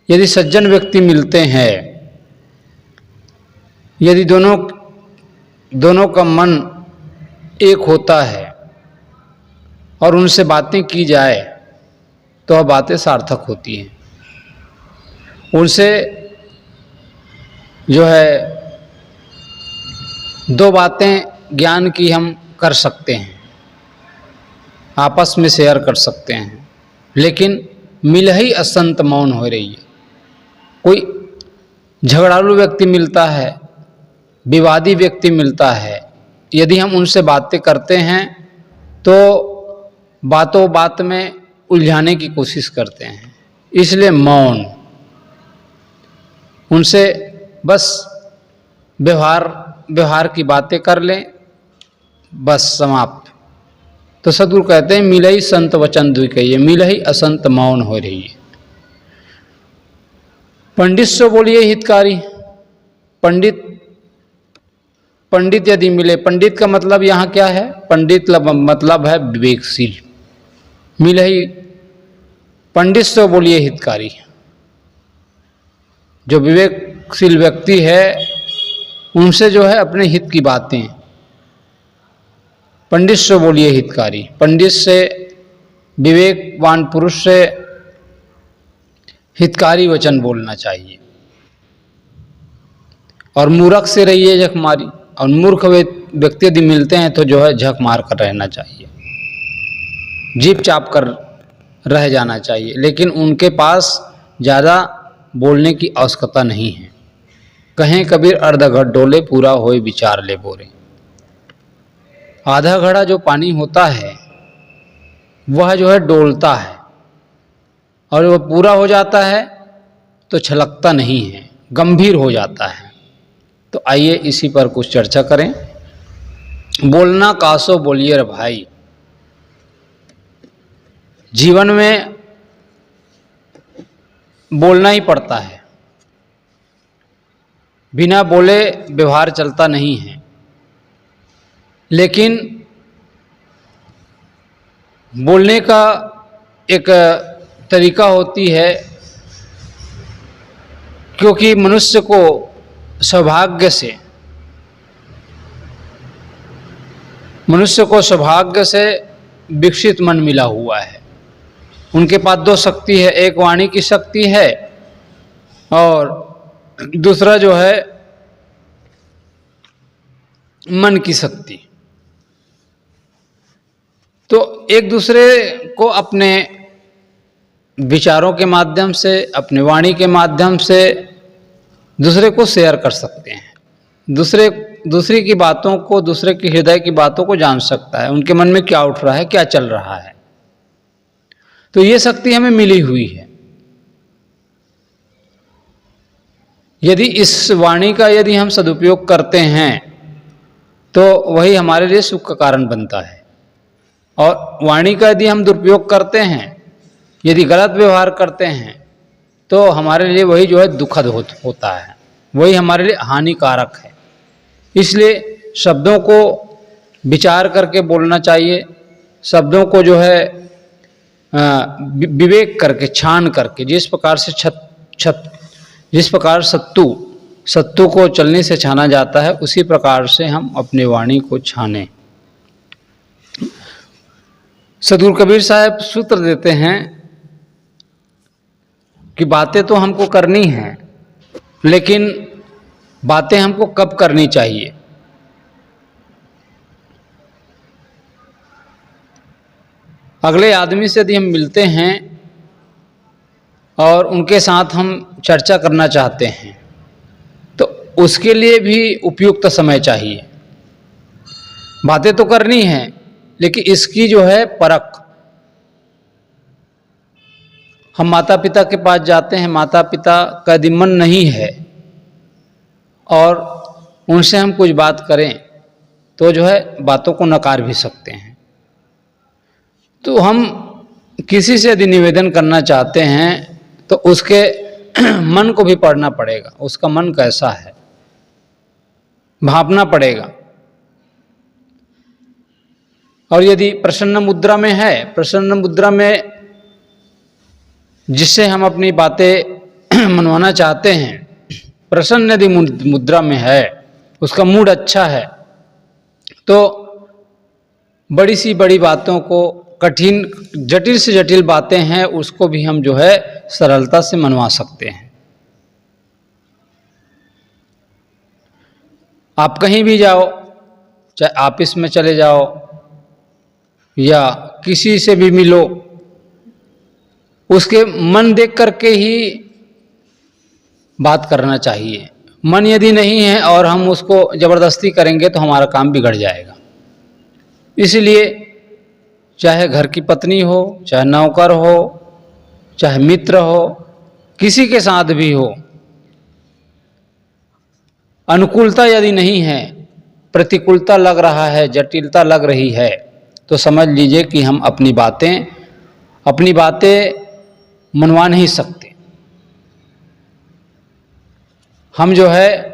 यदि सज्जन व्यक्ति मिलते हैं, यदि दोनों का मन एक होता है और उनसे बातें की जाए तो वह बातें सार्थक होती हैं। उनसे जो है दो बातें ज्ञान की हम कर सकते हैं, आपस में शेयर कर सकते हैं, लेकिन मिल ही असंत मौन हो रही है। कोई झगड़ालू व्यक्ति मिलता है, विवादी व्यक्ति मिलता है, यदि हम उनसे बातें करते हैं तो बातों बात में उलझाने की कोशिश करते हैं, इसलिए मौन। उनसे बस व्यवहार की बातें कर लें, बस समाप्त। तो सद्गुरु कहते हैं मिलई संत वचन दुई कहिए, मिलई असंत मौन हो रही है। पंडित से बोलिए हितकारी। पंडित यदि मिले, पंडित का मतलब यहाँ क्या है? पंडित मतलब है विवेकशील। मिलई पंडित से बोलिए हितकारी। जो विवेकशील व्यक्ति है उनसे जो है अपने हित की बातें, पंडित से बोलिए हितकारी। पंडित से, विवेकवान पुरुष से हितकारी वचन बोलना चाहिए। और मूर्ख से रहिए झकमारी। और मूर्ख व्यक्ति यदि मिलते हैं तो जो है झक मार कर रहना चाहिए, जीप चाप कर रह जाना चाहिए, लेकिन उनके पास ज़्यादा बोलने की आवश्यकता नहीं है। कहें कबीर अर्ध घड़ डोले, पूरा होए विचार ले बोरे। आधा घड़ा जो पानी होता है वह जो है डोलता है, और वह पूरा हो जाता है तो छलकता नहीं है, गंभीर हो जाता है। तो आइए इसी पर कुछ चर्चा करें। बोलना कासो बोलिए रे भाई। जीवन में बोलना ही पड़ता है, बिना बोले व्यवहार चलता नहीं है। लेकिन बोलने का एक तरीका होती है, क्योंकि मनुष्य को सौभाग्य से विकसित मन मिला हुआ है। उनके पास दो शक्ति है, एक वाणी की शक्ति है और दूसरा जो है मन की शक्ति। तो एक दूसरे को अपने विचारों के माध्यम से, अपने वाणी के माध्यम से दूसरे को शेयर कर सकते हैं। दूसरे की बातों को, दूसरे के हृदय की बातों को जान सकता है, उनके मन में क्या उठ रहा है, क्या चल रहा है। तो ये शक्ति हमें मिली हुई है। यदि इस वाणी का यदि हम सदुपयोग करते हैं तो वही हमारे लिए सुख का कारण बनता है, और वाणी का यदि हम दुरुपयोग करते हैं, यदि गलत व्यवहार करते हैं, तो हमारे लिए वही जो है दुखद होता है, वही हमारे लिए हानिकारक है। इसलिए शब्दों को विचार करके बोलना चाहिए, शब्दों को जो है विवेक करके, छान करके, जिस प्रकार से जिस प्रकार सत्तू को चलने से छाना जाता है, उसी प्रकार से हम अपने वाणी को छानें। सद्गुरु कबीर साहब सूत्र देते हैं कि बातें तो हमको करनी हैं, लेकिन बातें हमको कब करनी चाहिए। अगले आदमी से यदि हम मिलते हैं और उनके साथ हम चर्चा करना चाहते हैं तो उसके लिए भी उपयुक्त समय चाहिए। बातें तो करनी है, लेकिन इसकी जो है परख। हम माता पिता के पास जाते हैं, माता पिता का यदि मन नहीं है और उनसे हम कुछ बात करें तो जो है बातों को नकार भी सकते हैं। तो हम किसी से यदि निवेदन करना चाहते हैं तो उसके मन को भी पढ़ना पड़ेगा, उसका मन कैसा है, भापना पड़ेगा। और यदि प्रसन्न मुद्रा में है, प्रसन्न मुद्रा में जिससे हम अपनी बातें मनवाना चाहते हैं, प्रसन्न यदि मुद्रा में है, उसका मूड अच्छा है, तो बड़ी सी बड़ी बातों को, कठिन जटिल से जटिल बातें हैं उसको भी हम जो है सरलता से मनवा सकते हैं। आप कहीं भी जाओ, चाहे ऑफिस में चले जाओ या किसी से भी मिलो, उसके मन देख करके ही बात करना चाहिए। मन यदि नहीं है और हम उसको जबरदस्ती करेंगे तो हमारा काम बिगड़ जाएगा। इसलिए चाहे घर की पत्नी हो, चाहे नौकर हो, चाहे मित्र हो, किसी के साथ भी हो, अनुकूलता यदि नहीं है, प्रतिकूलता लग रहा है, जटिलता लग रही है, तो समझ लीजिए कि हम अपनी बातें मनवा नहीं सकते। हम जो है